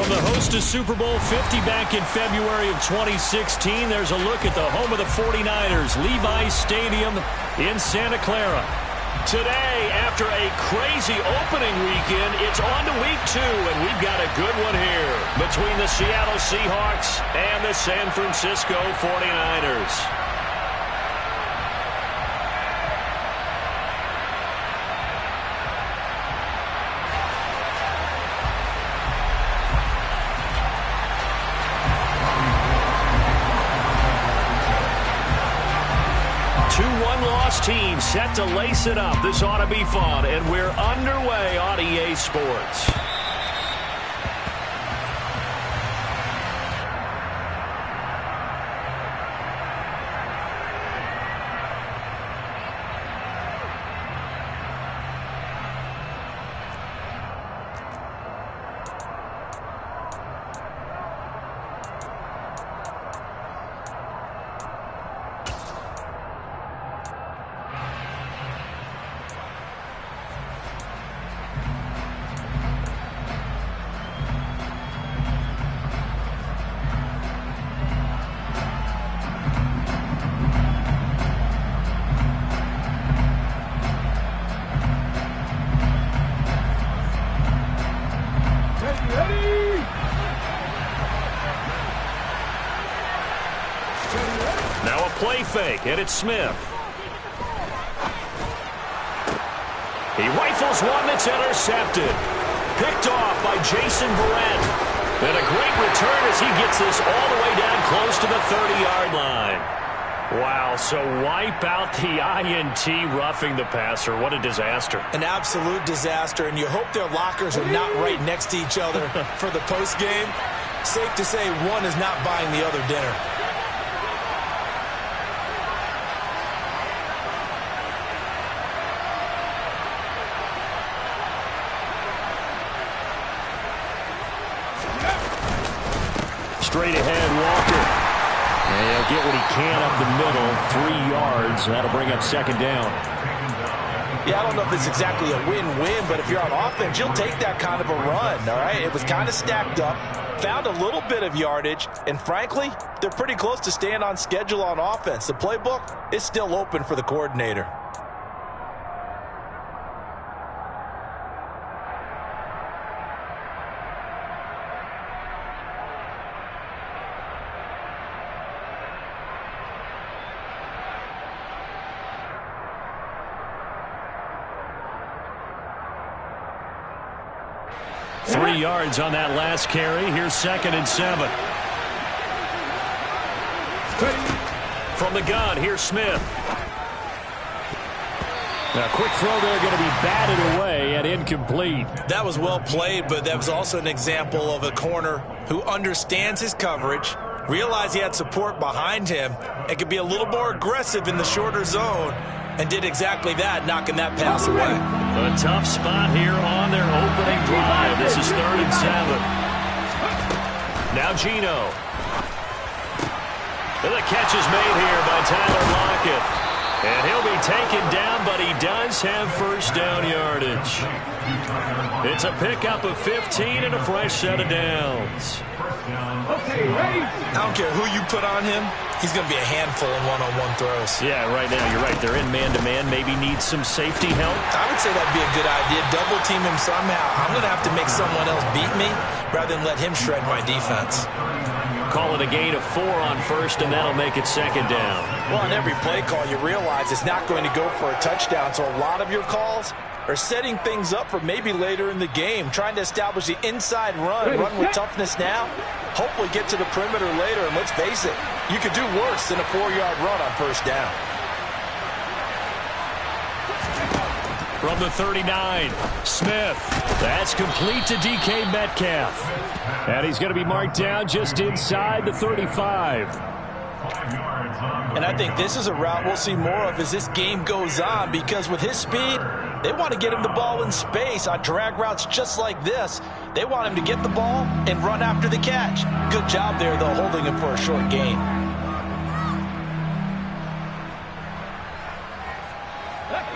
From the host to Super Bowl 50 back in February of 2016, there's a look at the home of the 49ers, Levi's Stadium in Santa Clara. Today, after a crazy opening weekend, it's on to week 2, and we've got a good one here between the Seattle Seahawks and the San Francisco 49ers. Team set to lace it up. This ought to be fun, and we're underway on EA Sports. Now a play fake, and it's Smith. He rifles one that's intercepted. Picked off by Jason Verrett. And a great return as he gets this all the way down close to the 30-yard line. Wow, so wipe out the INT roughing the passer. What a disaster. An absolute disaster, and you hope their lockers are not right next to each other for the postgame. Safe to say one is not buying the other dinner. Straight ahead, Walker. And he'll get what he can up the middle, 3 yards. That'll bring up second down. Yeah, I don't know if it's exactly a win-win, but if you're on offense, you'll take that kind of a run, all right? It was kind of stacked up, found a little bit of yardage, and frankly, they're pretty close to staying on schedule on offense. The playbook is still open for the coordinator. Yards on that last carry. Here's 2nd and 7. From the gun, here's Smith. A quick throw there, going to be batted away and incomplete. That was well played, but that was also an example of a corner who understands his coverage, realized he had support behind him, and could be a little more aggressive in the shorter zone, and did exactly that, knocking that pass away. A tough spot here on their opening drive. This is 3rd and 7. Now Geno. And the catch is made here by Tyler Lockett. And he'll be taken down, but he does have first down yardage. It's a pickup of 15 and a fresh set of downs. Okay, ready? I don't care who you put on him. He's going to be a handful in one-on-one throws. Yeah, right now, you're right. They're in man-to-man. Maybe needs some safety help. I would say that'd be a good idea. Double team him somehow. I'm going to have to make someone else beat me rather than let him shred my defense. Call it a gain of 4 on first, and that'll make it second down. Well, on every play call, you realize it's not going to go for a touchdown, so a lot of your calls are setting things up for maybe later in the game, trying to establish the inside run with toughness now, hopefully get to the perimeter later, and let's face it, you could do worse than a 4-yard run on first down. From the 39, Smith. That's complete to DK Metcalf. And he's going to be marked down just inside the 35. And I think this is a route we'll see more of as this game goes on, because with his speed, they want to get him the ball in space on drag routes just like this. They want him to get the ball and run after the catch. Good job there, though, holding him for a short gain.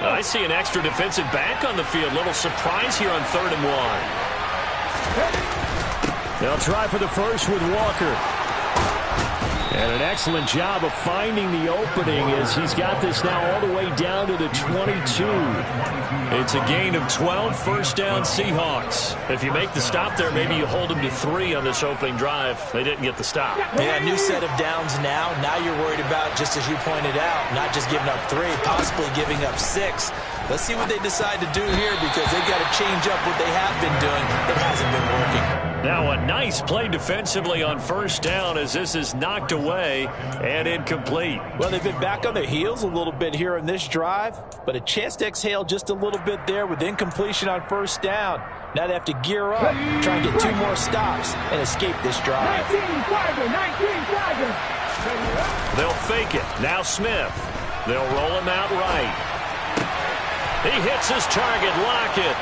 I see an extra defensive back on the field. Little surprise here on 3rd and 1. They'll try for the first with Walker. And an excellent job of finding the opening as he's got this now all the way down to the 22. It's a gain of 12, first down Seahawks. If you make the stop there, maybe you hold them to 3 on this opening drive. They didn't get the stop. Yeah, new set of downs now. Now you're worried about, just as you pointed out, not just giving up 3, possibly giving up 6. Let's see what they decide to do here because they've got to change up what they have been doing. It hasn't been working. Now a nice play defensively on first down as this is knocked away and incomplete. Well, they've been back on their heels a little bit here in this drive, but a chance to exhale just a little bit there with incompletion on first down. Now they have to gear up, try and get 2 more stops, and escape this drive. 19 Tiger. They'll fake it. Now Smith. They'll roll him out right. He hits his target. Lockett.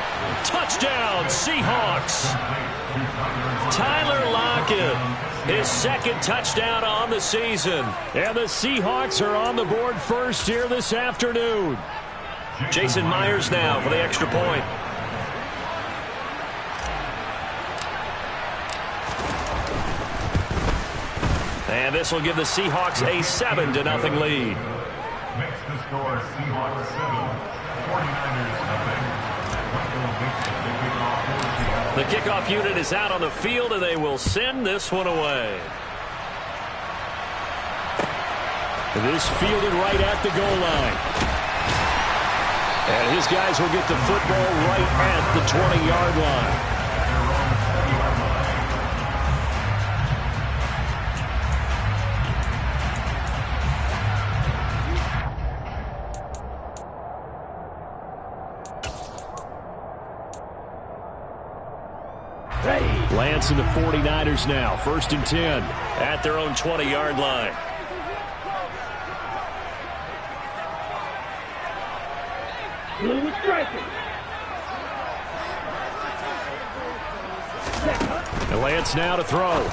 Touchdown, Seahawks. Tyler Lockett, his second touchdown on the season. And the Seahawks are on the board first here this afternoon. Jason Myers now for the extra point. And this will give the Seahawks a 7-0 lead. Makes the score Seahawks 7, 49ers nothing. The kickoff unit is out on the field, and they will send this one away. This fielded right at the goal line. And his guys will get the football right at the 20-yard line. Lance and the 49ers now. 1st and 10 at their own 20-yard line. Blue striking. And Lance now to throw.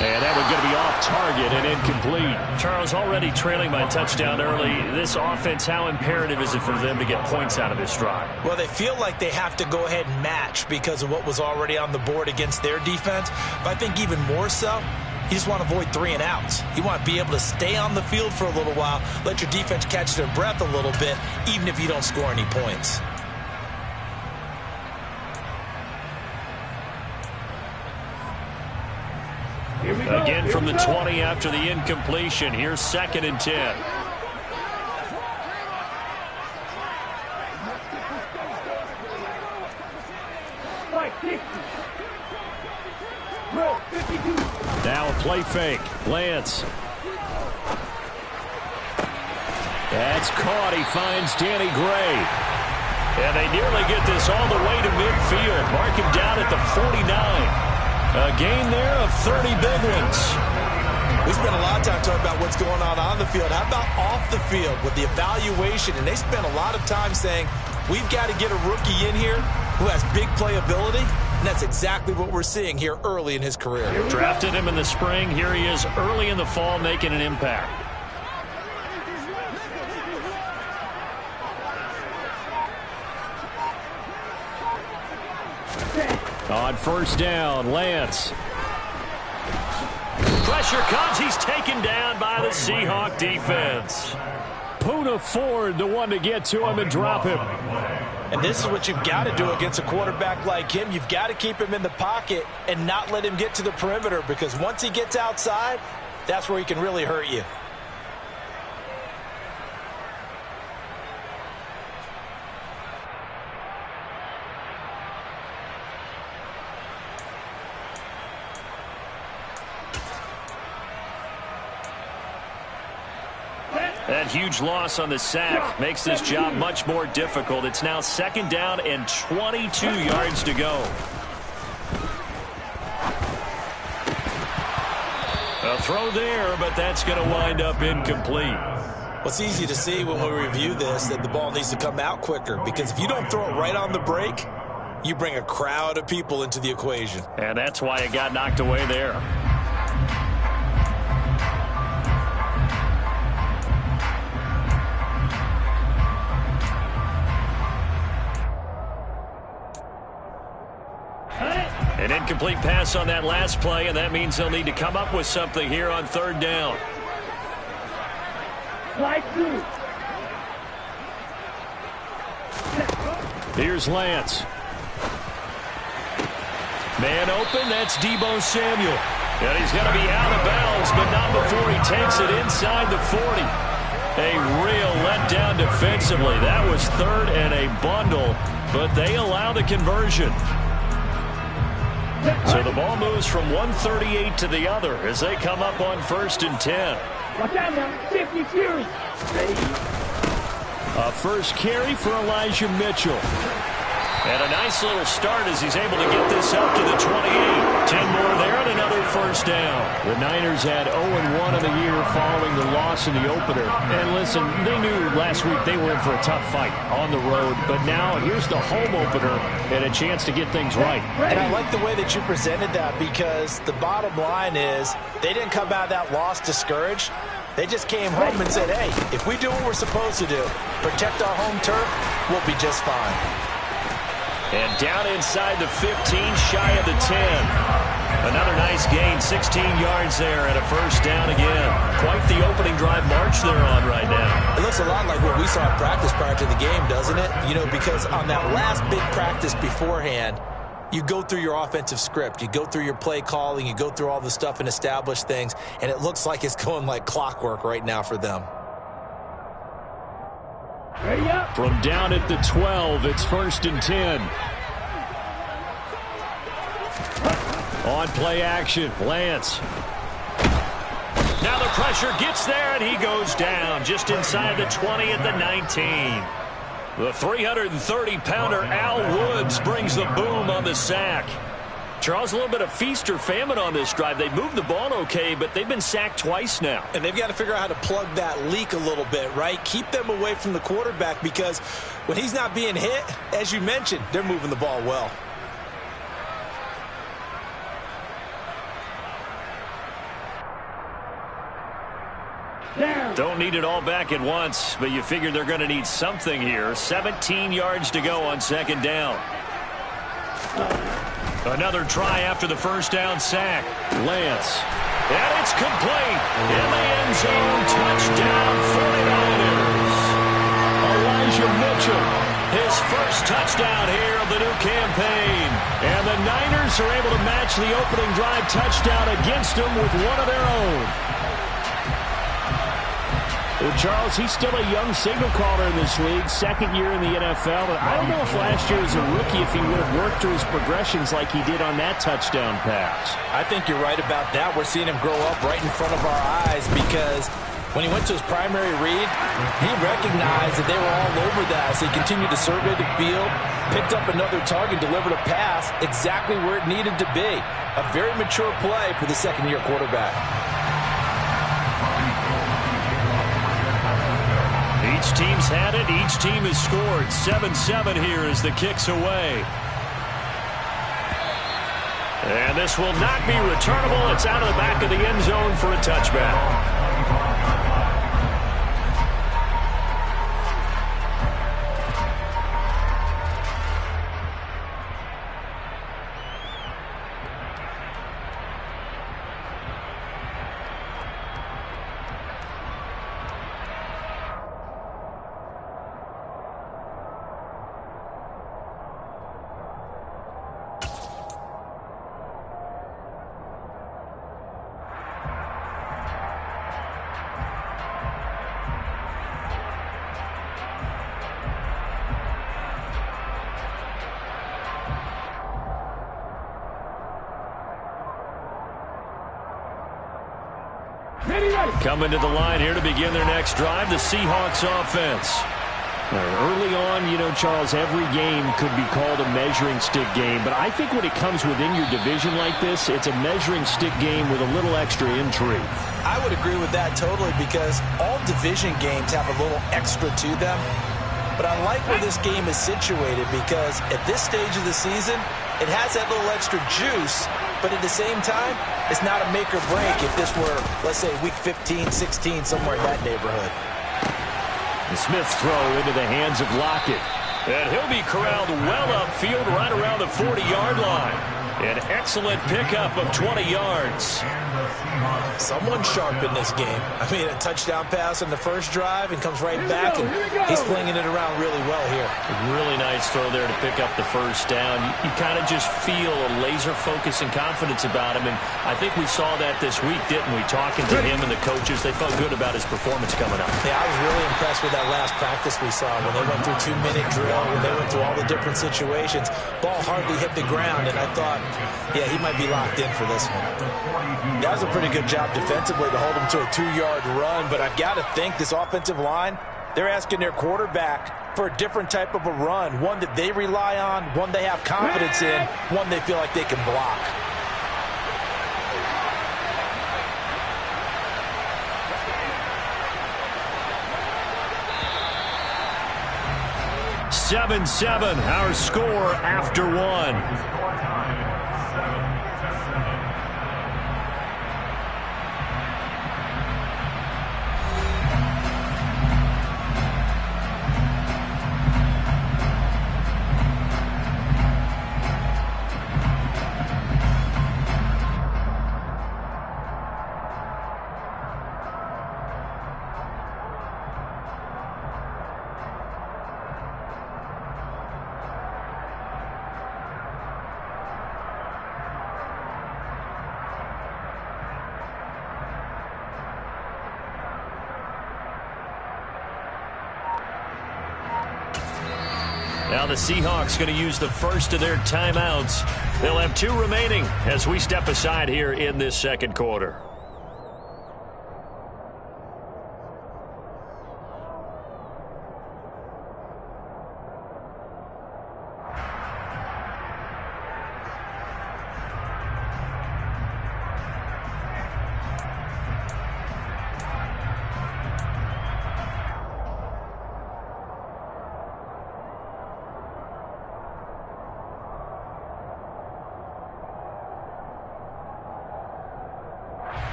And that one's going to be off target and incomplete. Charles, already trailing by a touchdown early. This offense, how imperative is it for them to get points out of this drive? Well, they feel like they have to go ahead and match because of what was already on the board against their defense. But I think even more so, you just want to avoid 3 and outs. You want to be able to stay on the field for a little while, let your defense catch their breath a little bit, even if you don't score any points. Again from the 20 after the incompletion. Here's 2nd and 10. Now a play fake. Lance. That's caught. He finds Danny Gray. And they nearly get this all the way to midfield. Mark him down at the 49. A gain there of 30 big ones. We spent a lot of time talking about what's going on the field. How about off the field with the evaluation? And they spent a lot of time saying, we've got to get a rookie in here who has big playability. And that's exactly what we're seeing here early in his career. Drafted him in the spring. Here he is early in the fall making an impact. On first down, Lance. Pressure comes. He's taken down by the Seahawk defense. Poona Ford, the one to get to him and drop him. And this is what you've got to do against a quarterback like him. You've got to keep him in the pocket and not let him get to the perimeter, because once he gets outside, that's where he can really hurt you. That huge loss on the sack makes this job much more difficult. It's now 2nd down and 22 yards to go. A throw there, but that's going to wind up incomplete. Well, it's easy to see when we review this that the ball needs to come out quicker, because if you don't throw it right on the break, you bring a crowd of people into the equation. And that's why it got knocked away there. An incomplete pass on that last play, and that means they'll need to come up with something here on third down. Slide 2. Here's Lance. Man open, that's Deebo Samuel. And he's going to be out of bounds, but not before he takes it inside the 40. A real letdown defensively. That was third and a bundle, but they allow the conversion. So the ball moves from 138 to the other as they come up on 1st and 10. Watch out now. 50 Fury. A first carry for Elijah Mitchell. And a nice little start as he's able to get this up to the 28. 10 more there and another first down. The Niners had 0-1 in the year following the loss in the opener. And listen, they knew last week they were in for a tough fight on the road. But now here's the home opener and a chance to get things right. And I like the way that you presented that, because the bottom line is they didn't come out of that loss discouraged. They just came home and said, hey, if we do what we're supposed to do, protect our home turf, we'll be just fine. And down inside the 15, shy of the 10. Another nice gain, 16 yards there, and a first down again. Quite the opening drive march they're on right now. It looks a lot like what we saw in practice prior to the game, doesn't it? You know, because on that last big practice beforehand, you go through your offensive script, you go through your play calling, you go through all the stuff and establish things, and it looks like it's going like clockwork right now for them. Ready up. From down at the 12, it's 1st and 10. On play action, Lance. Now the pressure gets there, and he goes down just inside the 20 at the 19. The 330-pounder Al Woods brings the boom on the sack. Charles, a little bit of feast or famine on this drive. They moved the ball okay, but they've been sacked twice now. And they've got to figure out how to plug that leak a little bit, right? Keep them away from the quarterback, because when he's not being hit, as you mentioned, they're moving the ball well. Down. Don't need it all back at once, but you figure they're going to need something here. 17 yards to go on 2nd down. Another try after the first down sack. Lance. And it's complete. In the end zone. Touchdown 49ers. Elijah Mitchell. His first touchdown here of the new campaign. And the Niners are able to match the opening drive touchdown against them with one of their own. Well, Charles, he's still a young signal caller in this league, 2nd year in the NFL. But I don't know if last year as a rookie if he would have worked through his progressions like he did on that touchdown pass. I think you're right about that. We're seeing him grow up right in front of our eyes, because when he went to his primary read, he recognized that they were all over that. So he continued to survey the field, picked up another target, delivered a pass exactly where it needed to be. A very mature play for the 2nd-year quarterback. Each team's had it. Each team has scored. 7-7 here as the kick's away. And this will not be returnable. It's out of the back of the end zone for a touchback. Coming to the line here to begin their next drive, the Seahawks offense. Early on, you know, Charles, every game could be called a measuring stick game. But I think when it comes within your division like this, it's a measuring stick game with a little extra intrigue. I would agree with that totally, because all division games have a little extra to them. But I like where this game is situated, because at this stage of the season, it has that little extra juice. But at the same time, it's not a make or break if this were, let's say, week 15, 16, somewhere in that neighborhood. The Smith's throw into the hands of Lockett. And he'll be corralled well upfield right around the 40-yard line. An excellent pickup of 20 yards. Someone sharp in this game. I mean, a touchdown pass on the first drive and comes right back, and he's flinging it around really well here. Really nice throw there to pick up the first down. You kind of just feel a laser focus and confidence about him, and I think we saw that this week, didn't we? Talking to him and the coaches, they felt good about his performance coming up. Yeah, I was really impressed with that last practice we saw when they went through 2-minute drill, when they went through all the different situations. Ball hardly hit the ground, and I thought, yeah, he might be locked in for this one. That was a pretty good job defensively to hold him to a 2-yard run, but I've got to think this offensive line, they're asking their quarterback for a different type of a run, one that they rely on, one they have confidence in, one they feel like they can block. Seven, our score after one. Now the Seahawks going to use the first of their timeouts. They'll have 2 remaining as we step aside here in this second quarter.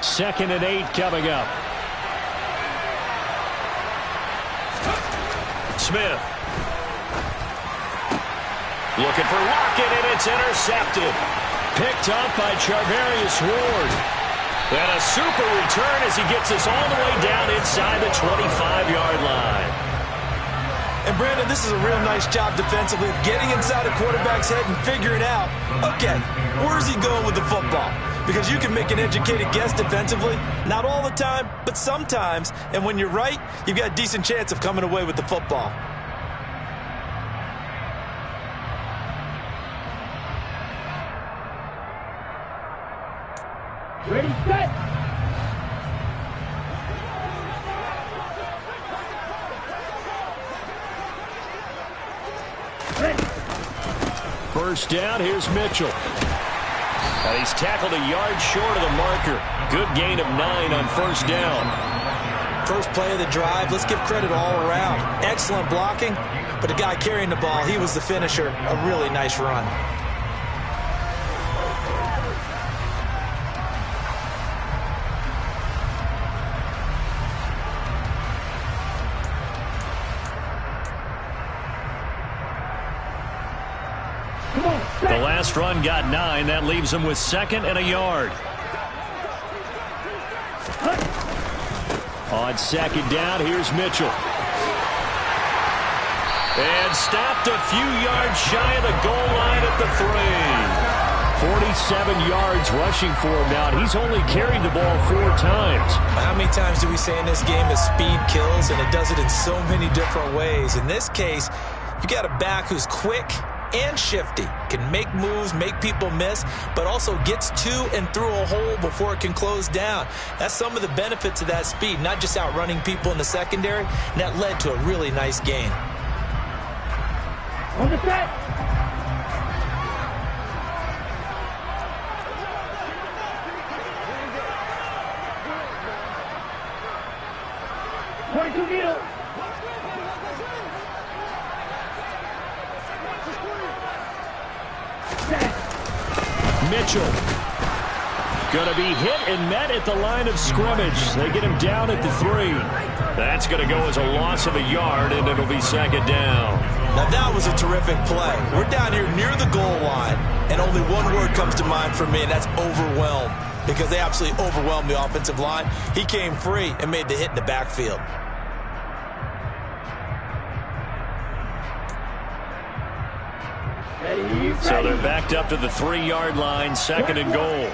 Second and 8 coming up. Smith. Looking for Lockett, and it's intercepted. Picked up by Charvarius Ward. And a super return as he gets us all the way down inside the 25-yard line. And Brandon, this is a real nice job defensively of getting inside a quarterback's head and figuring out, okay, where's he going with the football? Because you can make an educated guess defensively, not all the time, but sometimes. And when you're right, you've got a decent chance of coming away with the football. Ready, set. First down, here's Mitchell. He's tackled a yard short of the marker. Good gain of 9 on first down. First play of the drive, let's give credit all around. Excellent blocking, but the guy carrying the ball, he was the finisher. A really nice run. The last run got 9. That leaves him with 2nd and a yard. On 2nd down, here's Mitchell. And stopped a few yards shy of the goal line at the 3. 47 yards rushing for him now. He's only carried the ball 4 times. How many times do we say in this game that speed kills, and it does it in so many different ways? In this case, you got a back who's quick and shifty, can make moves, make people miss, but also gets to and through a hole before it can close down. That's some of the benefits of that speed, not just outrunning people in the secondary, and that led to a really nice gain. On the set. Needle. Mitchell going to be hit and met at the line of scrimmage. They get him down at the 3. That's going to go as a loss of a yard, and it'll be second down. Now that was a terrific play. We're down here near the goal line, and only one word comes to mind for me, and that's overwhelmed, because they absolutely overwhelmed the offensive line. He came free and made the hit in the backfield. So they're backed up to the 3-yard line, second and goal.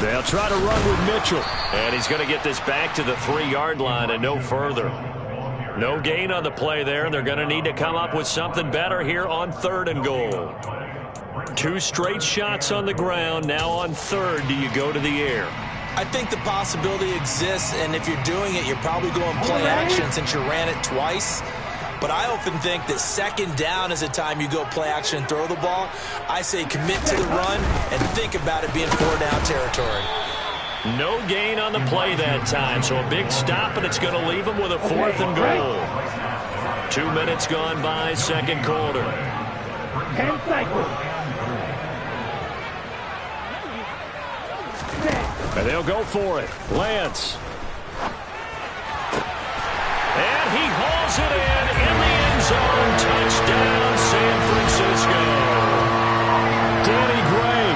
They'll try to run with Mitchell. And he's going to get this back to the 3-yard line and no further. No gain on the play there, and they're going to need to come up with something better here on third and goal. 2 straight shots on the ground. Now on third, do you go to the air? I think the possibility exists, and if you're doing it, you're probably going play action since you ran it twice. But I often think that second down is a time you go play action and throw the ball. I say commit to the run and think about it being 4-down territory. No gain on the play that time, so a big stop, and it's going to leave them with a 4th and goal. 2 minutes gone by, second quarter. 10 cycles. And they'll go for it. Lance. And he hauls it in the end zone. Touchdown, San Francisco. Danny Gray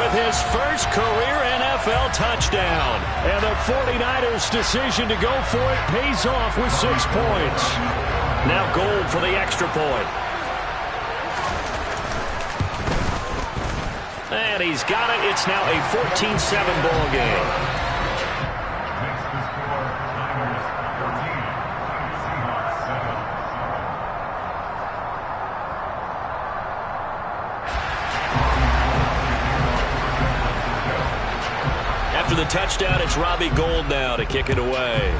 with his first career NFL touchdown. And the 49ers' decision to go for it pays off with 6 points. Now Gold for the extra point. And he's got it. It's now a 14-7 ball game. After the touchdown, it's Robbie Gould now to kick it away.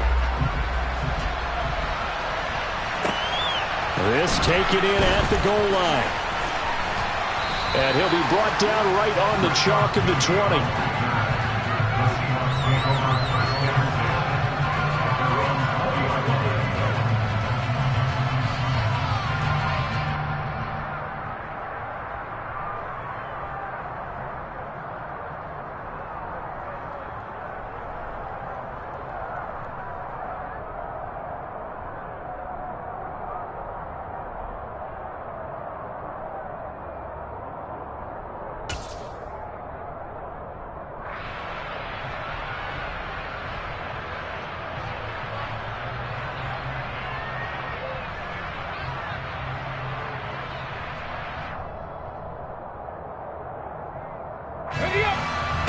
This taken in at the goal line. And he'll be brought down right on the chalk of the 20.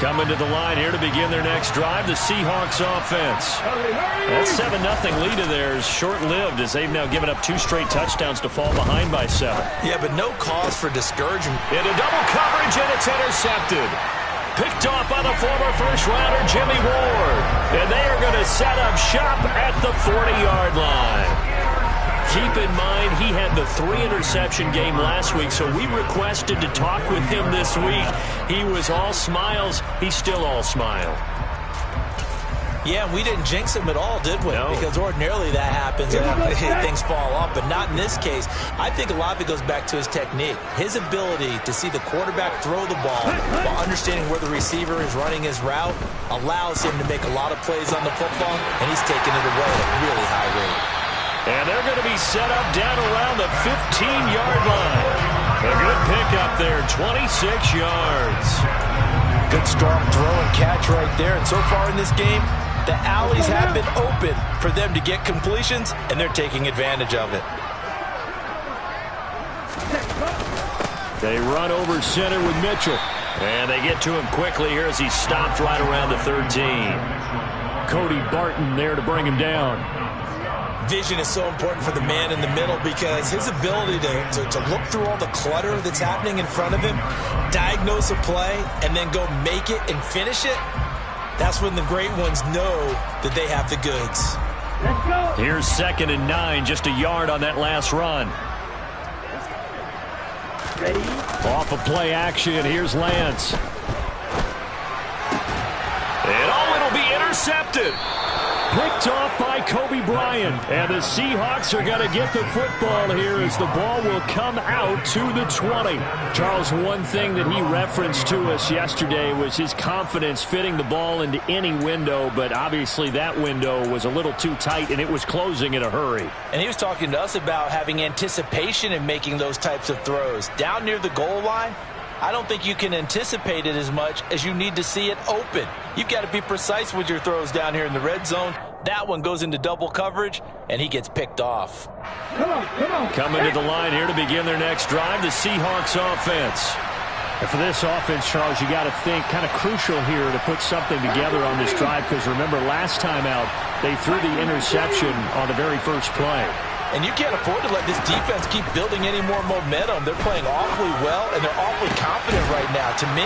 Coming to the line here to begin their next drive, the Seahawks offense. That 7-0 lead of theirs short-lived as they've now given up 2 straight touchdowns to fall behind by 7. Yeah, but no cause for discouragement. Into double coverage, and it's intercepted. Picked off by the former first-rounder Jimmy Ward. And they are going to set up shop at the 40-yard line. Keep in mind, he had the 3-interception game last week, so we requested to talk with him this week. He was all smiles. He's still all smile. Yeah, we didn't jinx him at all, did we? No. Because ordinarily that happens and things fall off, but not in this case. I think a lot of it goes back to his technique. His ability to see the quarterback throw the ball while understanding where the receiver is running his route allows him to make a lot of plays on the football, and he's taking it away at a really high rate. And they're going to be set up down around the 15-yard line. A good pickup there, 26 yards. Good strong throw and catch right there. And so far in this game, the alleys have been open for them to get completions, and they're taking advantage of it. They run over center with Mitchell. And they get to him quickly here as he stopped right around the 13. Cody Barton there to bring him down. Vision is so important for the man in the middle because his ability to look through all the clutter that's happening in front of him, diagnose a play, and then go make it and finish it, that's when the great ones know that they have the goods. Let's go. Here's 2nd and 9, just a yard on that last run. Ready? Off of play action, here's Lance. And it'll be intercepted. Picked off by Kobe Bryant. And the Seahawks are going to get the football here as the ball will come out to the 20. Charles, one thing that he referenced to us yesterday was his confidence fitting the ball into any window, but obviously that window was a little too tight and it was closing in a hurry. And he was talking to us about having anticipation in making those types of throws. Down near the goal line, I don't think you can anticipate it as much as you need to see it open. You've got to be precise with your throws down here in the red zone. That one goes into double coverage, and he gets picked off. Coming to the line here to begin their next drive, the Seahawks offense. And for this offense, Charles, you got to think kind of crucial here to put something together on this drive, because remember last time out, they threw the interception on the very first play. And you can't afford to let this defense keep building any more momentum. They're playing awfully well, and they're awfully confident right now. To me,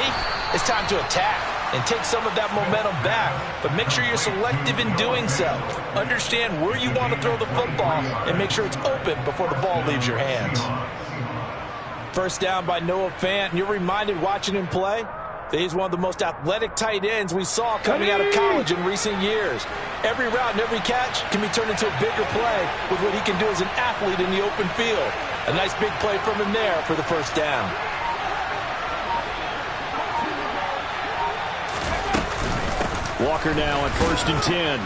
it's time to attack and take some of that momentum back. But make sure you're selective in doing so. Understand where you want to throw the football and make sure it's open before the ball leaves your hands. First down by Noah Fant. And you're reminded watching him play that he's one of the most athletic tight ends we saw coming out of college in recent years. Every route and every catch can be turned into a bigger play with what he can do as an athlete in the open field. A nice big play from him there for the first down. Walker now at 1st and 10.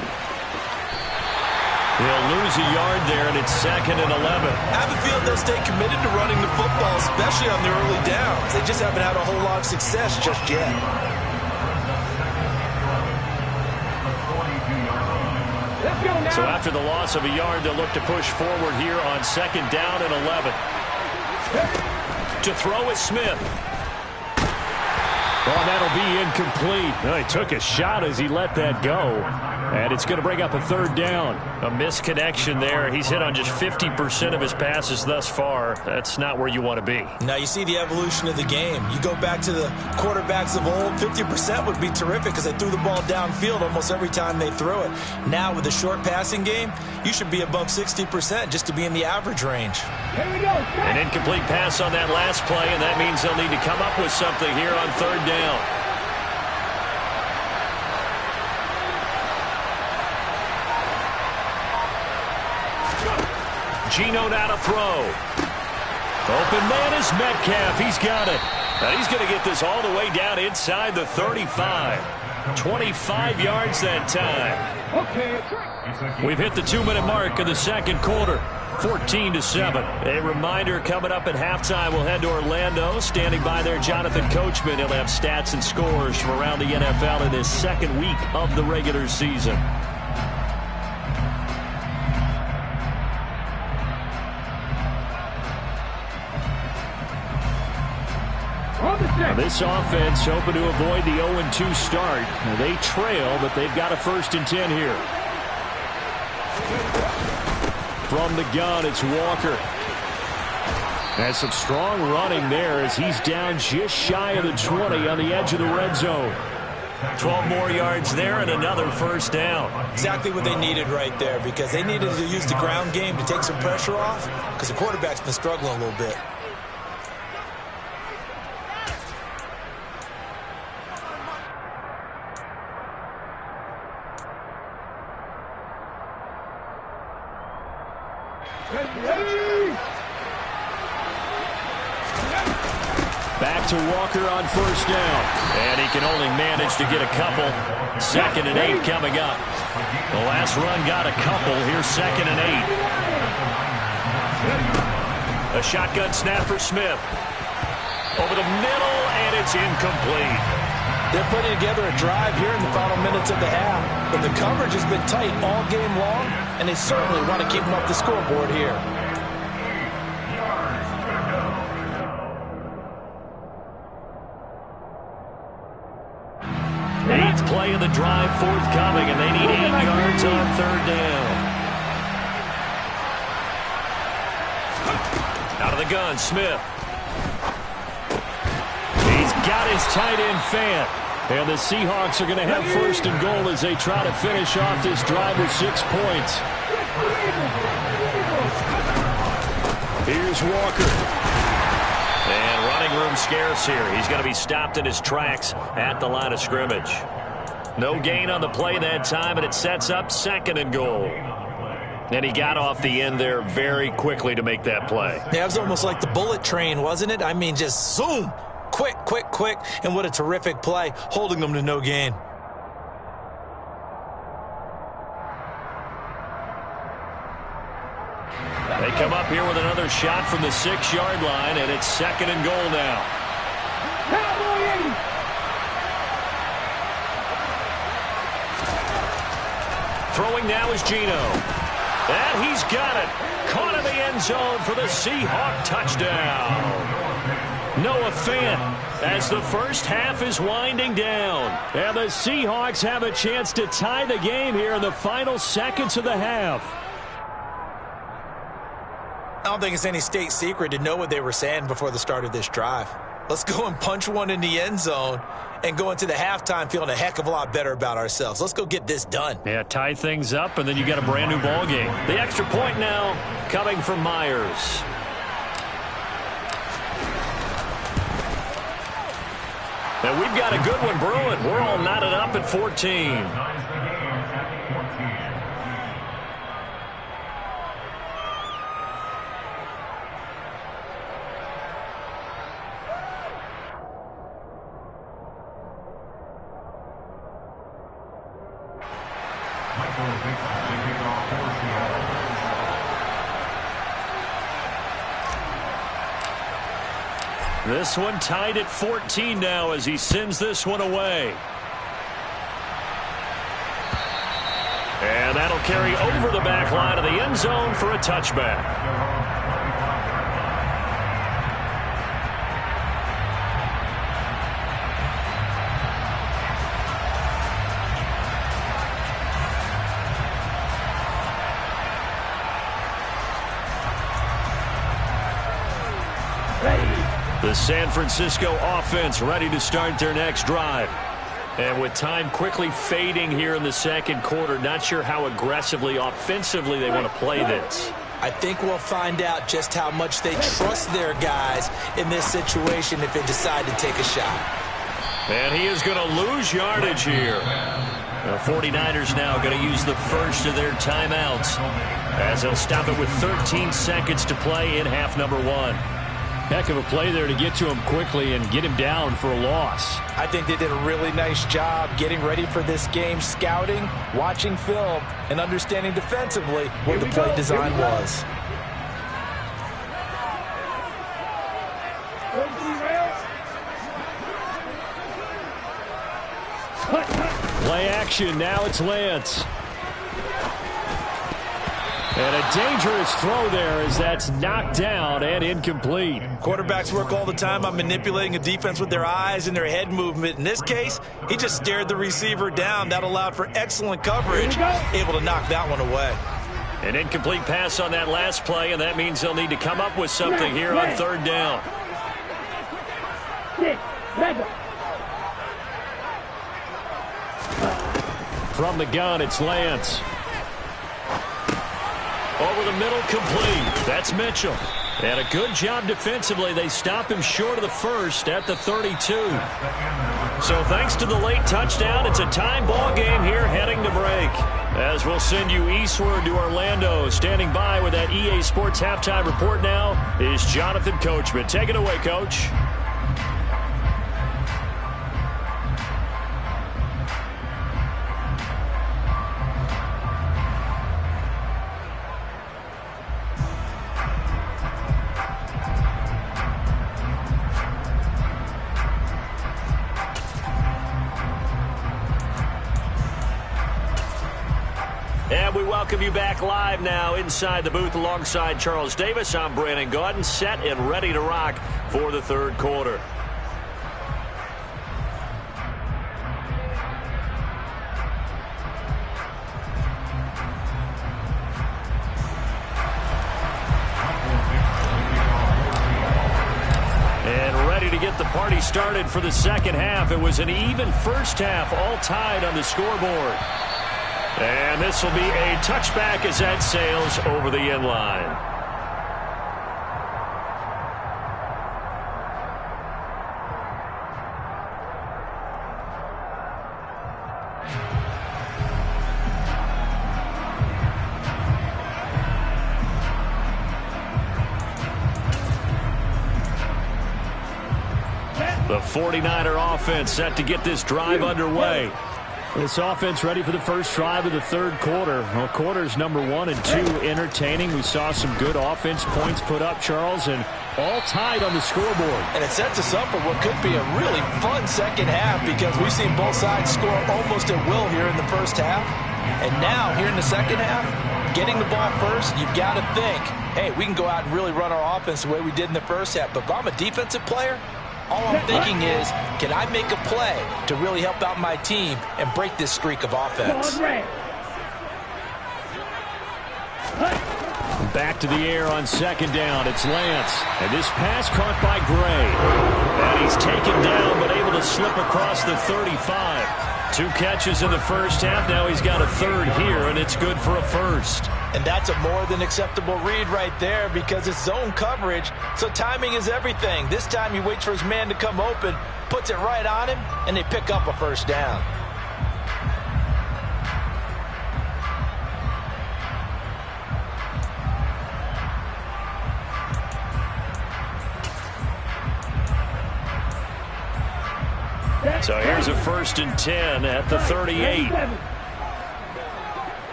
They'll lose a yard there, and it's 2nd and 11. I have a feeling they'll stay committed to running the football, especially on the early downs. They just haven't had a whole lot of success just yet. So after the loss of a yard, they'll look to push forward here on 2nd down and 11. To throw is Smith. Oh, that'll be incomplete. Well, he took a shot as he let that go. And it's going to bring up a 3rd down. A misconnection there. He's hit on just 50% of his passes thus far. That's not where you want to be. Now you see the evolution of the game. You go back to the quarterbacks of old, 50% would be terrific because they threw the ball downfield almost every time they threw it. Now with the short passing game, you should be above 60% just to be in the average range. Here we go. An incomplete pass on that last play, and that means they'll need to come up with something here on 3rd down. Geno now to throw. Open man is Metcalf. He's got it. And he's going to get this all the way down inside the 35. 25 yards that time. We've hit the 2-minute mark of the 2nd quarter. 14-7. A reminder coming up at halftime. We'll head to Orlando. Standing by there, Jonathan Coachman. He'll have stats and scores from around the NFL in his 2nd week of the regular season. Now this offense hoping to avoid the 0-2 start. Now they trail, but they've got a 1st and 10 here. From the gun, it's Walker. Has some strong running there as he's down just shy of the 20 on the edge of the red zone. 12 more yards there and another 1st down. Exactly what they needed right there, because they needed to use the ground game to take some pressure off because the quarterback's been struggling a little bit. Back to Walker on 1st down. And he can only manage to get a couple. 2nd and 8 coming up. The last run got a couple. Here's 2nd and 8. A shotgun snap for Smith. Over the middle, and it's incomplete. They're putting together a drive here in the final minutes of the half. But the coverage has been tight all game long, and they certainly want to keep them up the scoreboard here. Eighth play of the drive forthcoming, and they need 8 yards on 3rd down. Out of the gun, Smith. He's got his tight end Fant. And the Seahawks are going to have 1st and goal as they try to finish off this drive with 6 points. Here's Walker. And running room scarce here. He's going to be stopped in his tracks at the line of scrimmage. No gain on the play that time, and it sets up 2nd and goal. And he got off the end there very quickly to make that play. Yeah, it was almost like the bullet train, wasn't it? I mean, just zoom, quick, and what a terrific play, holding them to no gain. They come up here with another shot from the 6-yard line, and it's 2nd and goal now. Throwing now is Geno. And he's got it. Caught in the end zone for the Seahawk touchdown. Noah Fant as the first half is winding down. And the Seahawks have a chance to tie the game here in the final seconds of the half. I don't think it's any state secret to know what they were saying before the start of this drive. Let's go and punch one in the end zone and go into the halftime feeling a heck of a lot better about ourselves. Let's go get this done. Yeah, tie things up, and then you got a brand new ball game. The extra point now coming from Myers. And we've got a good one brewing. We're all knotted up at 14. This one tied at 14 now as he sends this one away. And that'll carry over the back line of the end zone for a touchback. The San Francisco offense ready to start their next drive. And with time quickly fading here in the second quarter, not sure how aggressively, offensively they want to play this. I think we'll find out just how much they trust their guys in this situation if they decide to take a shot. And he is going to lose yardage here. The 49ers now going to use the first of their timeouts as they'll stop it with 13 seconds to play in half number 1. Heck of a play there to get to him quickly and get him down for a loss. I think they did a really nice job getting ready for this game, scouting, watching film, and understanding defensively what the play design was. Play action, now it's Lance. And a dangerous throw there as that's knocked down and incomplete. Quarterbacks work all the time on manipulating a defense with their eyes and their head movement. In this case, he just stared the receiver down. That allowed for excellent coverage, able to knock that one away. An incomplete pass on that last play, and that means they'll need to come up with something here on 3rd down. From the gun, it's Lance. Over the middle, complete. That's Mitchell. And a good job defensively. They stop him short of the first at the 32. So thanks to the late touchdown, it's a time ball game here heading to break. As we'll send you eastward to Orlando. Standing by with that EA Sports halftime report now is Jonathan Coachman. Take it away, Coach. And we welcome you back live now inside the booth alongside Charles Davis. I'm Brandon Gaudin, set and ready to rock for the 3rd quarter. And ready to get the party started for the second half. It was an even first half, all tied on the scoreboard. And this will be a touchback as that sails over the end line. The 49er offense set to get this drive underway. This offense ready for the first drive of the third quarter. Well, quarters number 1 and 2 entertaining. We saw some good offense points put up, Charles, and all tied on the scoreboard. And it sets us up for what could be a really fun second half because we've seen both sides score almost at will here in the first half. And now, here in the second half, getting the ball first, you've got to think, hey, we can go out and really run our offense the way we did in the first half. But if I'm a defensive player, all I'm thinking is, can I make a play to really help out my team and break this streak of offense? Back to the air on second down. It's Lance. And this pass caught by Gray. And he's taken down but able to slip across the 35. 2 catches in the first half. Now he's got a third here, and it's good for a first. And that's a more than acceptable read right there because it's zone coverage, so timing is everything. This time he waits for his man to come open, puts it right on him, and they pick up a first down. So here's a 1st and 10 at the 38.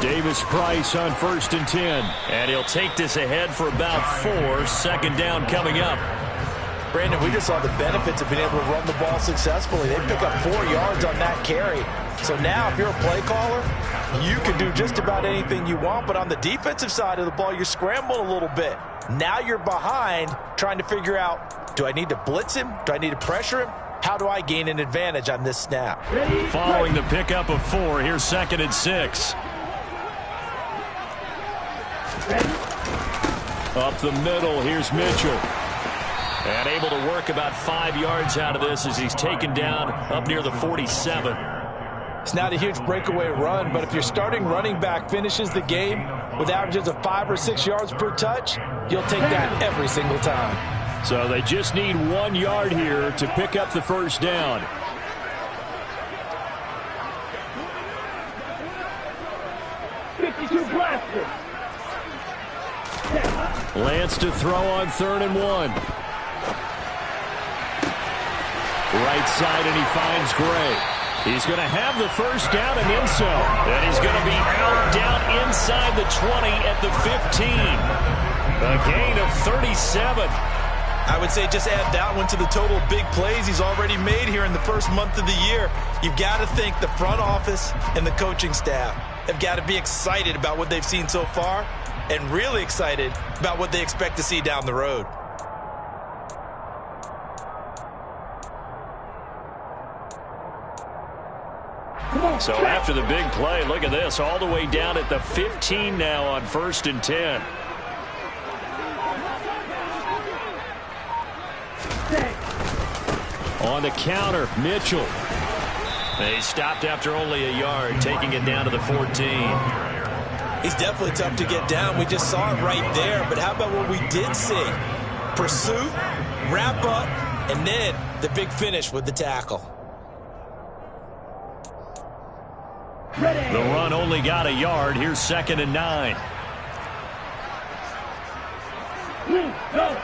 Davis Price on 1st and 10. And he'll take this ahead for about 4. Second down coming up. Brandon, we just saw the benefits of being able to run the ball successfully. They pick up 4 yards on that carry. So now if you're a play caller, you can do just about anything you want. But on the defensive side of the ball, you're scrambling a little bit. Now you're behind trying to figure out, do I need to blitz him? Do I need to pressure him? How do I gain an advantage on this snap? Following the pickup of 4, here's 2nd and 6. Up the middle, here's Mitchell. And able to work about 5 yards out of this as he's taken down up near the 47. It's not a huge breakaway run, but if your starting running back finishes the game with averages of 5 or 6 yards per touch, you'll take that every single time. So they just need 1 yard here to pick up the first down. Lance to throw on 3rd and 1. Right side, and he finds Gray. He's going to have the first down and then some. And he's going to be out down inside the 20 at the 15. A gain of 37. I would say just add that one to the total of big plays he's already made here in the first month of the year. You've got to think the front office and the coaching staff have got to be excited about what they've seen so far and really excited about what they expect to see down the road. So after the big play, look at this, all the way down at the 15 now on 1st and 10. On the counter, Mitchell. They stopped after only a yard, taking it down to the 14. He's definitely tough to get down. We just saw it right there. But how about what we did see? Pursuit, wrap up, and then the big finish with the tackle. The run only got a yard. Here's 2nd and 9. Go.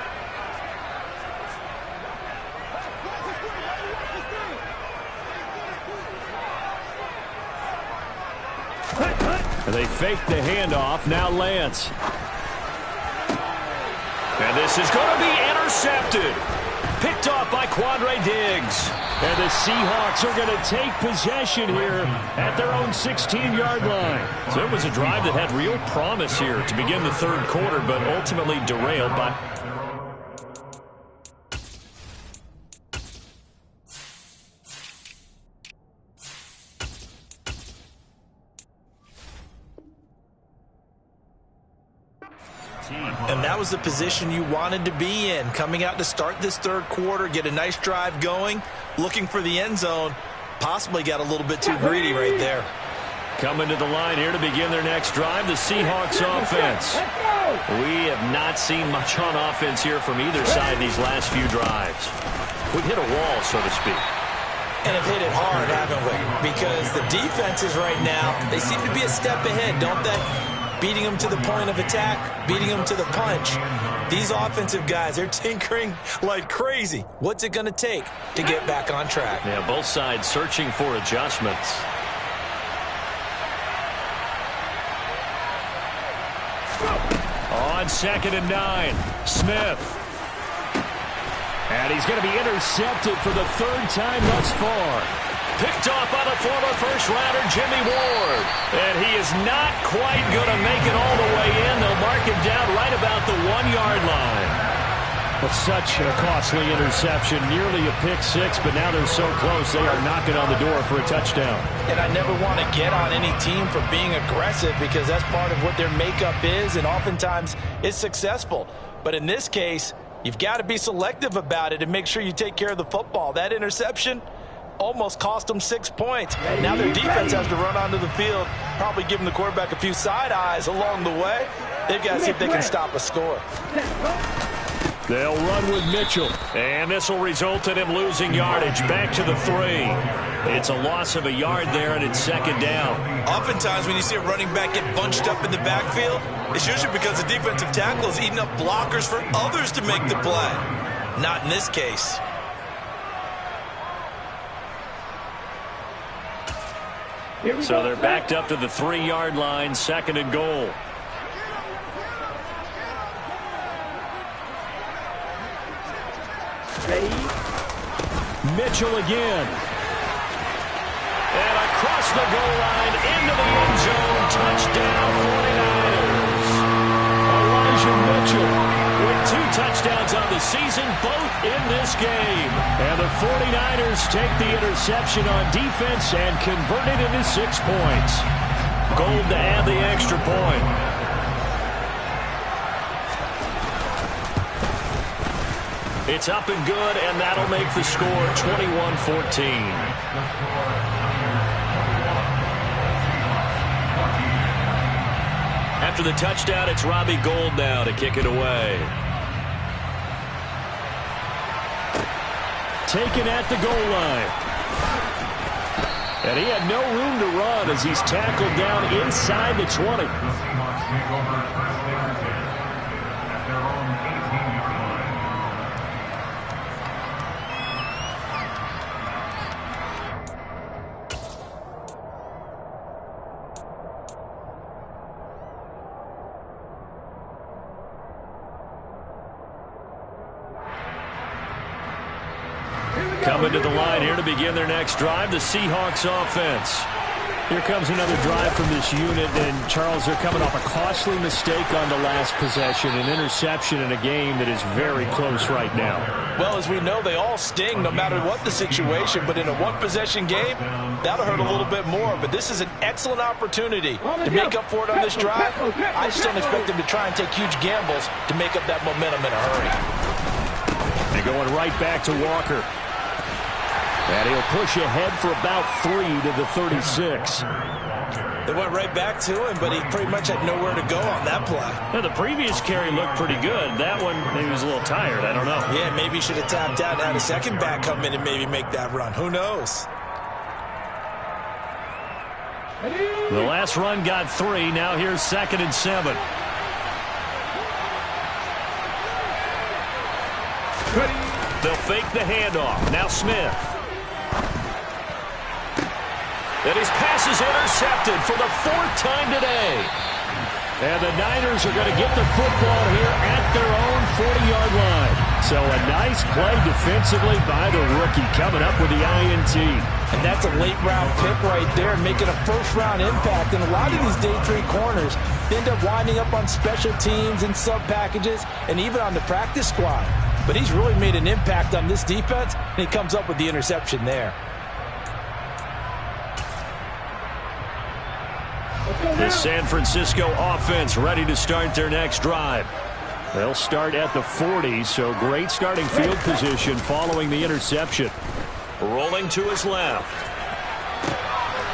And they fake the handoff. Now Lance. And this is going to be intercepted. Picked off by Quandre Diggs. And the Seahawks are going to take possession here at their own 16-yard line. So it was a drive that had real promise here to begin the third quarter, but ultimately derailed by... And that was the position you wanted to be in, coming out to start this third quarter, get a nice drive going, looking for the end zone, possibly got a little bit too greedy right there. Coming to the line here to begin their next drive, the Seahawks offense. We have not seen much on offense here from either side these last few drives. We've hit a wall, so to speak. And have hit it hard, haven't we? Because the defenses right now, they seem to be a step ahead, don't they? beating them to the point of attack, beating them to the punch. These offensive guys, they're tinkering like crazy. What's it going to take to get back on track? Yeah, both sides searching for adjustments. On 2nd and 9, Smith. And he's going to be intercepted for the 3rd time thus far. Picked off by the former first-rounder Jimmy Ward. And he is not quite going to make it all the way in. They'll mark him down right about the 1-yard line. Well, such a costly interception. Nearly a pick six, but now they're so close they are knocking on the door for a touchdown. And I never want to get on any team for being aggressive because that's part of what their makeup is, and oftentimes it's successful. But in this case, you've got to be selective about it and make sure you take care of the football. That interception almost cost them 6 points. Now their defense has to run onto the field, probably giving the quarterback a few side eyes along the way. They've got to see if they can stop a score. They'll run with Mitchell, and this will result in him losing yardage back to the 3. It's a loss of a yard there, and it's 2nd down. Oftentimes when you see a running back get bunched up in the backfield, it's usually because the defensive tackle is eating up blockers for others to make the play. Not in this case. So they're backed up to the 3-yard line, 2nd and goal. Mitchell again. And across the goal line into the end zone. Touchdown 49ers. Elijah Mitchell with 2 touchdowns on the season, both in this game. And the 49ers take the interception on defense and convert it into 6 points. Gold to add the extra point. It's up and good, and that'll make the score 21-14. After the touchdown, it's Robbie Gould now to kick it away. Taken at the goal line. And he had no room to run as he's tackled down inside the 20. Coming to the line here to begin their next drive, the Seahawks offense. Here comes another drive from this unit, and Charles, they're coming off a costly mistake on the last possession, an interception in a game that is very close right now. Well, as we know, they all sting no matter what the situation, but in a one-possession game, that'll hurt a little bit more. But this is an excellent opportunity to make up for it on this drive. I just don't expect them to try and take huge gambles to make up that momentum in a hurry. They're going right back to Walker. And he'll push ahead for about 3 to the 36. They went right back to him, but he pretty much had nowhere to go on that play. Now, the previous carry looked pretty good. That one, maybe he was a little tired. I don't know. Yeah, maybe he should have tapped out and had a second back come in and maybe make that run. Who knows? The last run got 3. Now here's 2nd and 7. They'll fake the handoff. Now Smith. And his pass is intercepted for the 4th time today. And the Niners are going to get the football here at their own 40-yard line. So a nice play defensively by the rookie coming up with the INT. And that's a late-round pick right there, making a first-round impact. And a lot of these day 3 corners end up winding up on special teams and sub-packages and even on the practice squad. But he's really made an impact on this defense, and he comes up with the interception there. The San Francisco offense ready to start their next drive. They'll start at the 40, so great starting field position following the interception. Rolling to his left.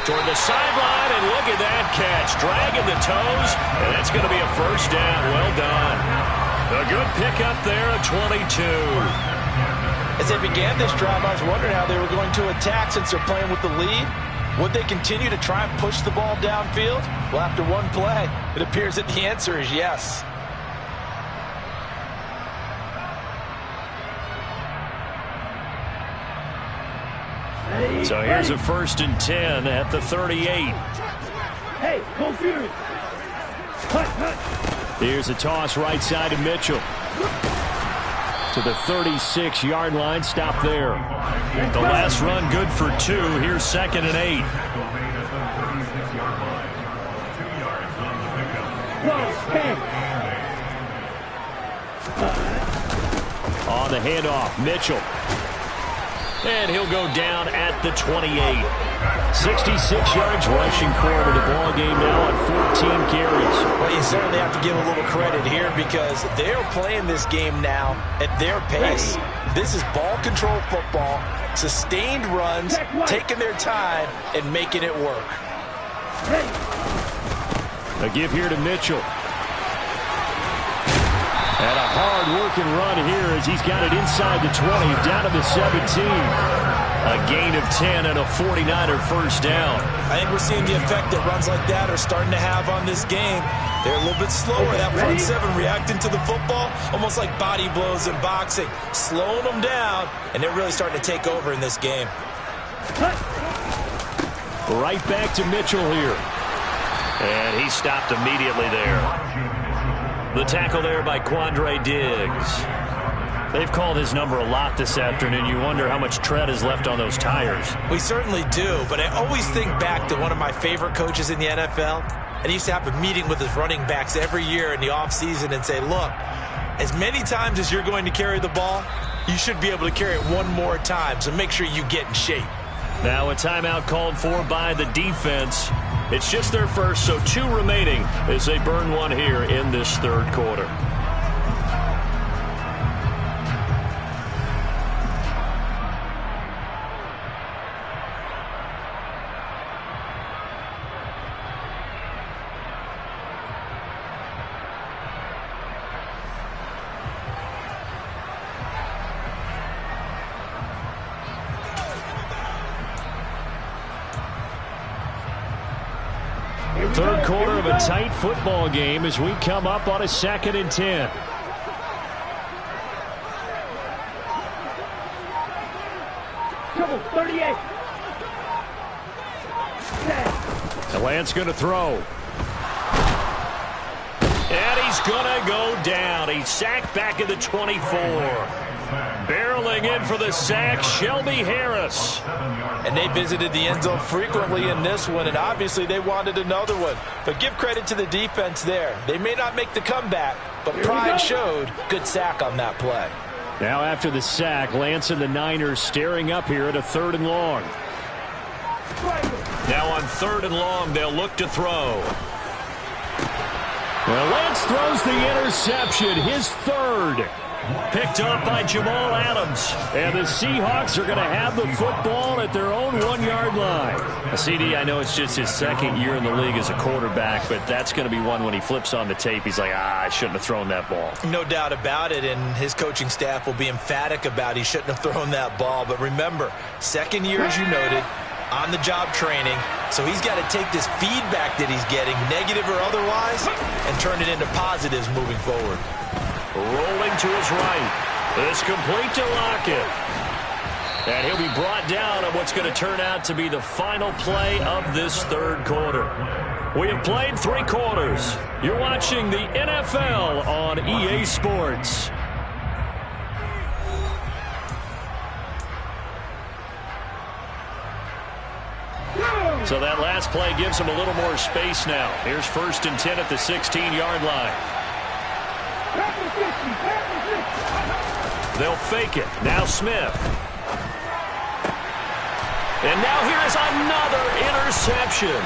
Toward the sideline, and look at that catch. Dragging the toes, and that's going to be a first down. Well done. A good pickup there at 22. As they began this drive, I was wondering how they were going to attack since they're playing with the lead. Would they continue to try and push the ball downfield? Well, after one play, it appears that the answer is yes. So here's a 1st and 10 at the 38. Hey, confused. Here's a toss right side to Mitchell. To the 36-yard line. Stop there. The last run good for 2. Here's 2nd and 8. On the handoff, Mitchell. And he'll go down at the 28. 66 yards rushing forward the ball game now on 14 carries. Well, you certainly have to give a little credit here because they're playing this game now at their pace. This is ball control football, sustained runs, taking their time and making it work. A give here to Mitchell. And a hard-working run here as he's got it inside the 20, down to the 17. A gain of 10 and a 49er first down. I think we're seeing the effect that runs like that are starting to have on this game. They're a little bit slower, that front seven reacting to the football, almost like body blows in boxing, slowing them down, and they're really starting to take over in this game. Right back to Mitchell here. And he stopped immediately there. The tackle there by Quandre Diggs. They've called his number a lot this afternoon. You wonder how much tread is left on those tires. We certainly do, but I always think back to one of my favorite coaches in the NFL. And he used to have a meeting with his running backs every year in the offseason and say, look, as many times as you're going to carry the ball, you should be able to carry it one more time, so make sure you get in shape. Now a timeout called for by the defense. It's just their first, so 2 remaining as they burn one here in this 3rd quarter. Third quarter of a tight football game as we come up on a 2nd and 10. Trouble, 38. The Lance going to throw. And he's going to go down. He's sacked back at the 24. Barreling in for the sack, Shelby Harris. And they visited the end zone frequently in this one, and obviously they wanted another one. But give credit to the defense there. They may not make the comeback, but pride showed. Good sack on that play. Now after the sack, Lance and the Niners staring up here at a 3rd and long. Now on 3rd and long, they'll look to throw. Well, Lance throws the interception, his 3rd. Picked up by Jamal Adams. And the Seahawks are going to have the football at their own 1-yard line. CD, I know it's just his 2nd year in the league as a quarterback, but that's going to be one when he flips on the tape. He's like, I shouldn't have thrown that ball. No doubt about it, and his coaching staff will be emphatic about he shouldn't have thrown that ball. But remember, 2nd year, as you noted, on-the-job training. So he's got to take this feedback that he's getting, negative or otherwise, and turn it into positives moving forward. Rolling to his right. It's complete to Lockett. And he'll be brought down on what's going to turn out to be the final play of this 3rd quarter. We have played 3 quarters. You're watching the NFL on EA Sports. So that last play gives him a little more space now. Here's 1st and 10 at the 16-yard line. They'll fake it. Now Smith. And now here's another interception.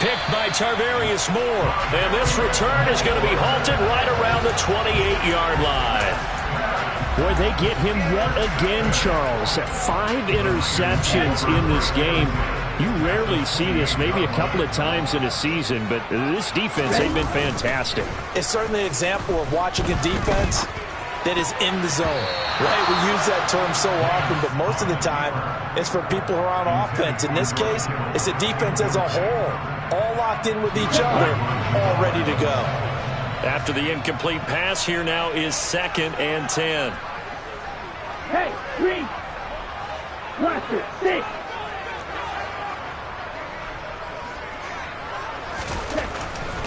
Picked by Tarvarius Moore. And this return is going to be halted right around the 28-yard line. Boy, they get him yet again, Charles. 5 interceptions in this game. You rarely see this, maybe a couple of times in a season, but this defense, they've been fantastic. It's certainly an example of watching a defense that is in the zone, right? We use that term so often, but most of the time it's for people who are on offense. In this case, it's the defense as a whole, all locked in with each other, all ready to go. After the incomplete pass, here now is 2nd and 10. Hey, green. Blaster, 6.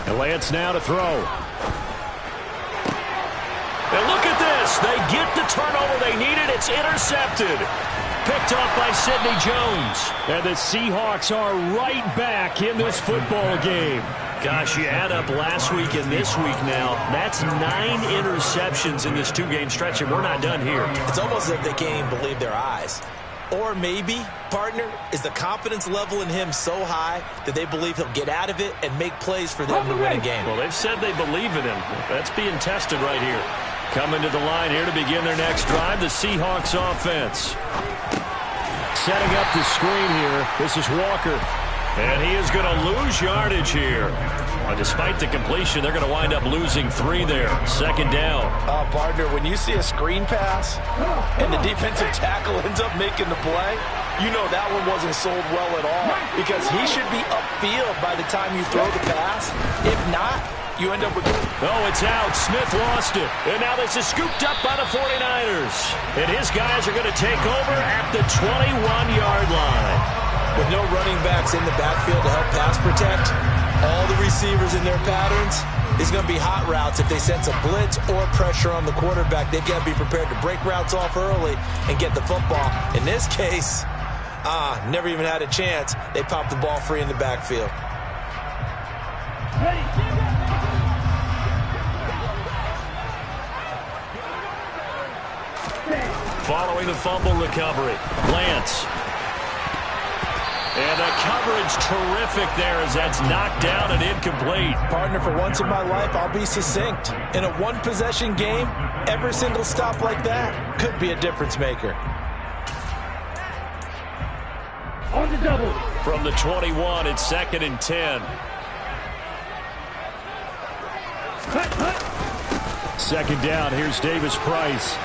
And Lance now to throw. And look at this. They get the turnover they needed. It's intercepted. Picked up by Sidney Jones. And the Seahawks are right back in this football game. Gosh, you add up last week and this week now. That's 9 interceptions in this 2-game stretch, and we're not done here. It's almost as if they can't even believe their eyes. Or maybe, partner, is the confidence level in him so high that they believe he'll get out of it and make plays for them to win a game. Well, they've said they believe in him. That's being tested right here. Coming to the line here to begin their next drive, the Seahawks offense. Setting up the screen here, this is Walker. And he is going to lose yardage here. Despite the completion, they're going to wind up losing 3 there. 2nd down. Partner, when you see a screen pass and the defensive tackle ends up making the play, you know that one wasn't sold well at all, because he should be upfield by the time you throw the pass. If not, you end up with... Oh, it's out. Smith lost it. And now this is scooped up by the 49ers. And his guys are going to take over at the 21-yard line. With no running backs in the backfield to help pass protect, all the receivers in their patterns, it's going to be hot routes. If they sense a blitz or pressure on the quarterback, they've got to be prepared to break routes off early and get the football. In this case, never even had a chance. They popped the ball free in the backfield. Following the fumble recovery, Lance. And the coverage terrific there as that's knocked down and incomplete. Partner, for once in my life, I'll be succinct. In a one-possession game, every single stop like that could be a difference maker. On the double. From the 21, it's 2nd and 10. Cut. 2nd down, here's Davis Price.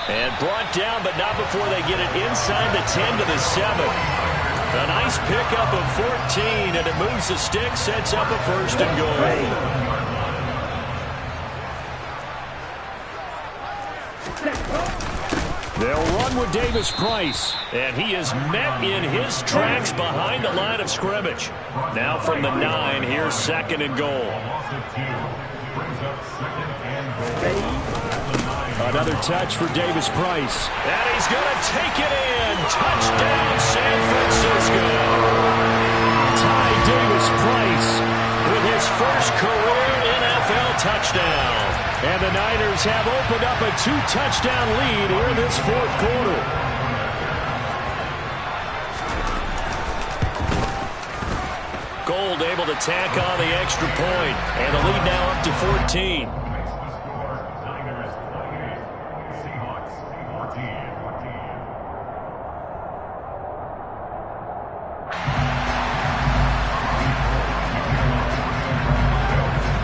And brought down, but not before they get it inside the 10 to the 7. A nice pickup of 14, and it moves the stick, sets up a 1st and goal. They'll run with Davis Price, and he is met in his tracks behind the line of scrimmage. Now from the 9, here's 2nd and goal. Another touch for Davis Price. And he's going to take it in. Touchdown, San Francisco. Ty Davis Price with his first career NFL touchdown. And the Niners have opened up a 2-touchdown lead here in this 4th quarter. Gold able to tack on the extra point. And the lead now up to 14.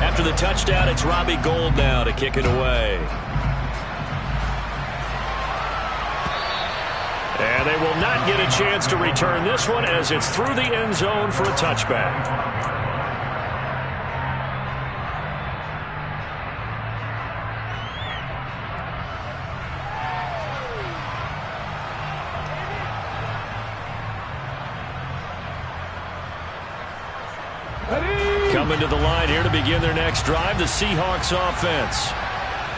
After the touchdown, it's Robbie Gould now to kick it away. And they will not get a chance to return this one as it's through the end zone for a touchback. Coming to the line here to begin their next drive, the Seahawks offense.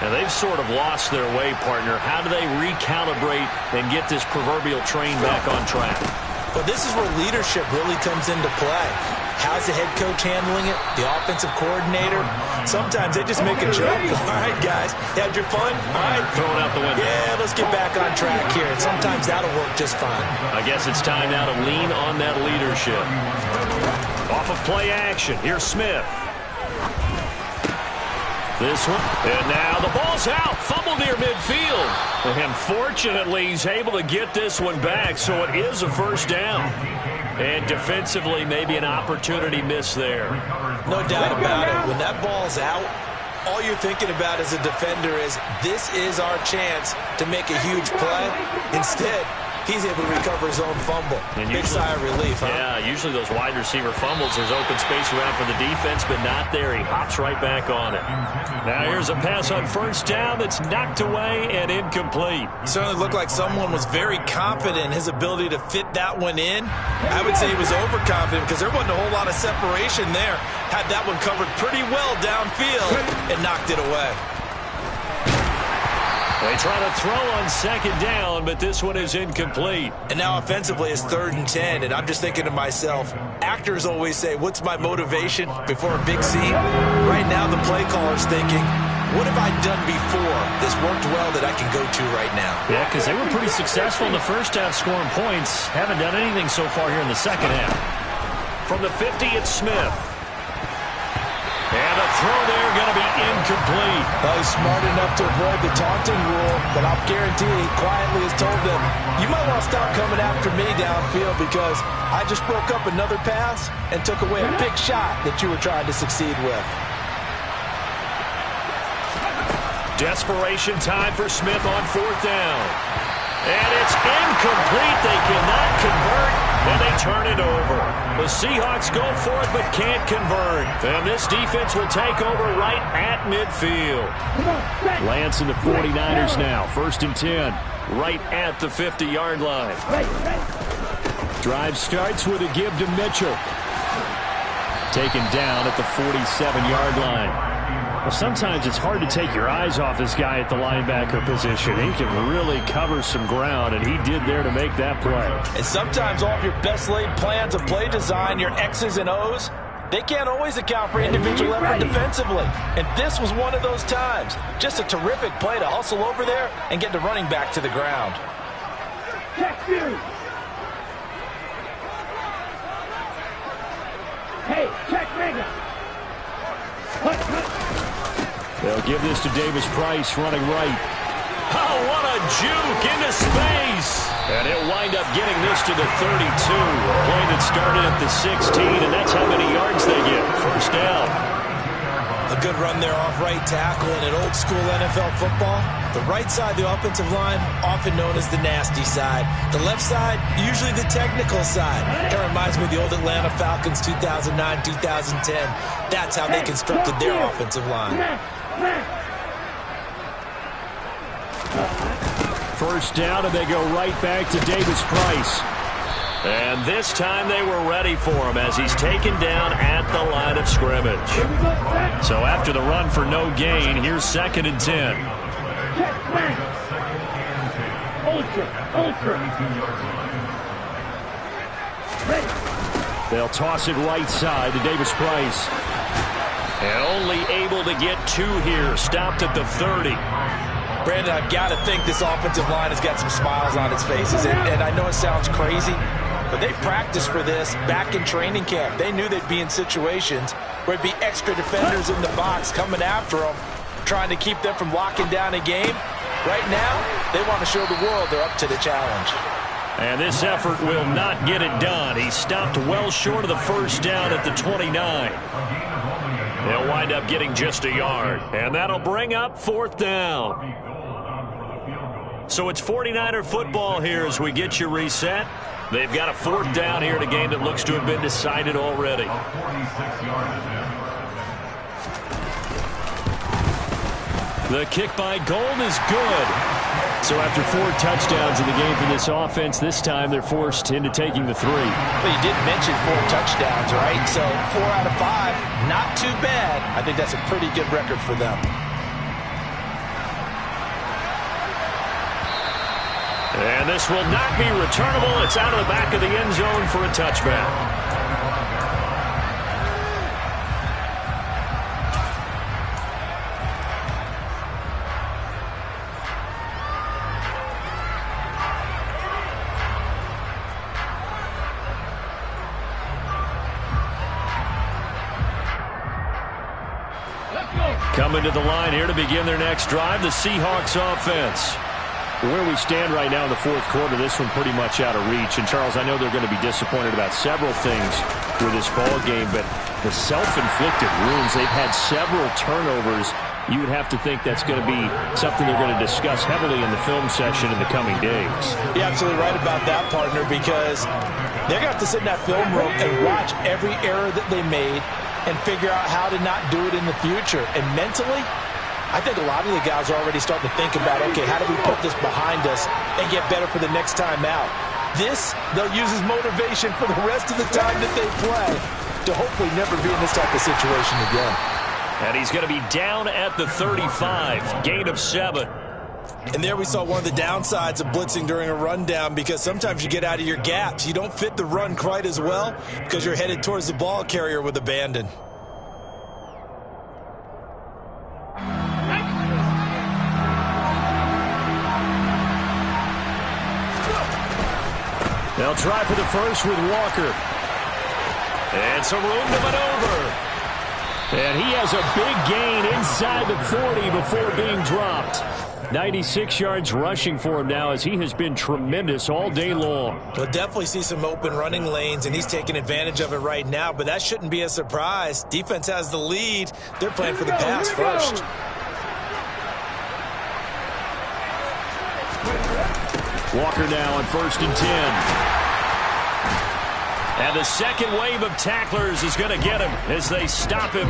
And they've sort of lost their way, partner. How do they recalibrate and get this proverbial train back on track? Well, this is where leadership really comes into play. How's the head coach handling it? The offensive coordinator? Sometimes they just make a joke. All right, guys, you had your fun? All right. Throw it out the window. Yeah, let's get back on track here. And sometimes that'll work just fine. I guess it's time now to lean on that leadership. Off of play action, here's Smith. This one, and now the ball's out. Fumble near midfield. And fortunately, he's able to get this one back, so it is a 1st down. And defensively, maybe an opportunity miss there. No doubt about it. When that ball's out, all you're thinking about as a defender is, this is our chance to make a huge play. Instead, he's able to recover his own fumble. And big sigh of relief, huh? Yeah, usually those wide receiver fumbles, there's open space around for the defense, but not there. He hops right back on it. Now here's a pass on first down that's knocked away and incomplete. Certainly looked like someone was very confident in his ability to fit that one in. I would say he was overconfident because there wasn't a whole lot of separation there. Had that one covered pretty well downfield and knocked it away. They try to throw on second down, but this one is incomplete. And now offensively it's 3rd and 10, and I'm just thinking to myself, actors always say, what's my motivation before a big scene? Right now the play caller's thinking, what have I done before this worked well that I can go to right now? Yeah, because they were pretty successful in the first half scoring points. Haven't done anything so far here in the second half. From the 50, it's Smith. And a throw there going to be incomplete. Well, he's smart enough to avoid the taunting rule, but I'll guarantee he quietly has told them, you might want to stop coming after me downfield because I just broke up another pass and took away a big shot that you were trying to succeed with. Desperation time for Smith on 4th down. And it's incomplete. They cannot convert, and they turn it over. The Seahawks go for it, but can't convert. And this defense will take over right at midfield. Lance and the 49ers now. 1st and 10. Right at the 50-yard line. Drive starts with a give to Mitchell. Taken down at the 47-yard line. Well, sometimes it's hard to take your eyes off this guy at the linebacker position. He can really cover some ground, and he did there to make that play. And sometimes all of your best laid plans of play design, your X's and O's, they can't always account for individual effort defensively. And this was one of those times. Just a terrific play to hustle over there and get the running back to the ground. Check you. Hey, check Mega. They'll give this to Davis Price running right. Oh, what a juke into space. And he'll wind up getting this to the 32. A play that started at the 16, and that's how many yards they get. 1st down. A good run there off right tackle. And in old school NFL football, the right side of the offensive line, often known as the nasty side. The left side, usually the technical side. It reminds me of the old Atlanta Falcons 2009-2010. That's how they constructed their offensive line. 1st down, and they go right back to Davis Price. And this time they were ready for him as he's taken down at the line of scrimmage. So after the run for no gain, here's 2nd and 10. They'll toss it right side to Davis Price. And only able to get 2 here. Stopped at the 30. Brandon, I've got to think this offensive line has got some smiles on its faces. And I know it sounds crazy, but they practiced for this back in training camp. They knew they'd be in situations where it'd be extra defenders in the box coming after them, trying to keep them from locking down a game. Right now, they want to show the world they're up to the challenge. And this effort will not get it done. He stopped well short of the 1st down at the 29. They'll wind up getting just a yard. And that'll bring up 4th down. So it's 49er football here as we get you reset. They've got a 4th down here in a game that looks to have been decided already. The kick by Gold is good. So after 4 touchdowns in the game for this offense, this time they're forced into taking the 3. Well, you did mention 4 touchdowns, right? So 4 out of 5, not too bad. I think that's a pretty good record for them. And this will not be returnable. It's out of the back of the end zone for a touchback. Coming to the line here to begin their next drive, the Seahawks offense. Where we stand right now in the 4th quarter, this one pretty much out of reach. And, Charles, I know they're going to be disappointed about several things with this ball game, but the self-inflicted wounds, they've had several turnovers you would have to think that's going to be something they're going to discuss heavily in the film session in the coming days. You're absolutely right about that, partner, because they're going to have to sit in that film room and watch every error that they made and figure out how to not do it in the future. And mentally, I think a lot of the guys are already starting to think about, okay, how do we put this behind us and get better for the next time out? This, they'll use as motivation for the rest of the time that they play to hopefully never be in this type of situation again. And he's going to be down at the 35, gain of 7. And there we saw one of the downsides of blitzing during a rundown, because sometimes you get out of your gaps. You don't fit the run quite as well because you're headed towards the ball carrier with abandon. They'll try for the first with Walker. And some room to maneuver. And he has a big gain inside the 40 before being dropped. 96 yards rushing for him now, as he has been tremendous all day long. We'll definitely see some open running lanes, and he's taking advantage of it right now, but that shouldn't be a surprise. Defense has the lead. They're playing for the pass first. Walker now on 1st and 10. And the second wave of tacklers is going to get him as they stop him.